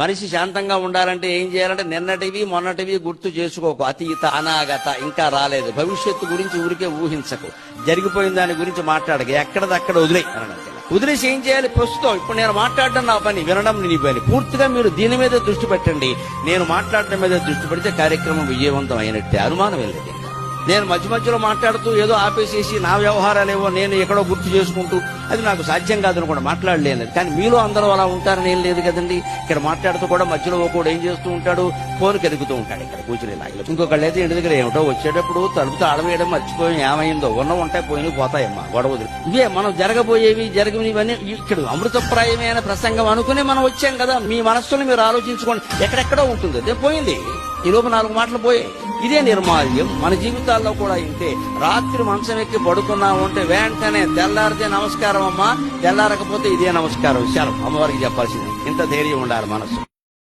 మనిషి శాంతంగా ఉండాలంటే ఏం చేయాలంటే నిన్నటివి మొన్నటివి గుర్తు చేసుకోకు. అతీత అనాగత ఇంకా రాలేదు. భవిష్యత్తు గురించి ఊరికే ఊహించకు. జరిగిపోయిన దాని గురించి మాట్లాడక. ఎక్కడదక్కడ వదిలేసి ఏం చేయాలి? ప్రస్తుతం ఇప్పుడు నేను మాట్లాడడం నా పని, వినడం నీ పని. పూర్తిగా మీరు దీని మీద దృష్టి పెట్టండి. నేను మాట్లాడటం మీద దృష్టి పెడితే కార్యక్రమం విజయవంతం అయినట్టే, అనుమానం వెళ్ళదు. నేను మధ్య మధ్యలో మాట్లాడుతూ ఏదో ఆపేసేసి నా వ్యవహారాలేవో నేను ఎక్కడో గుర్తు చేసుకుంటూ అది నాకు సాధ్యం కాదని కూడా మాట్లాడలేను. కానీ మీలో అందరూ అలా ఉంటారని ఏం లేదు కదండి. ఇక్కడ మాట్లాడుతూ కూడా మధ్యలో కూడా ఏం చేస్తూ ఉంటాడు, ఫోన్ కెదుగుతూ ఉంటాడు ఇక్కడ కూర్చుని లాగిలో. ఇంకొకళ్ళు అయితే ఇంటి దగ్గర ఏమిటో వచ్చేటప్పుడు తలుపుతో ఆడవేయడం మర్చిపోయి ఏమైందో, ఉంటాయి పోయినవి పోతాయమ్మా గొడవలు. ఇవే మనం జరగబోయేవి జరిగినవన్నీ ఇక్కడ అమృతప్రాయమైన ప్రసంగం అనుకుని మనం వచ్చాం కదా. మీ మనస్సుని మీరు ఆలోచించుకోండి. ఎక్కడెక్కడో ఉంటుంది, అదే పోయింది. ఈ లోపు 4 మాటలు పోయాయి. ఇదే నిర్మాల్యం మన జీవితాల్లో కూడా ఇంతే. రాత్రి మంచం ఎక్కి పడుకున్నాము అంటే వెంటనే తెల్లారితే నమస్కారం అమ్మా, తెల్లారకపోతే ఇదే నమస్కారం. విషయాలు అమ్మవారికి చెప్పాల్సింది. ఇంత ధైర్యం ఉండాలి మనసు.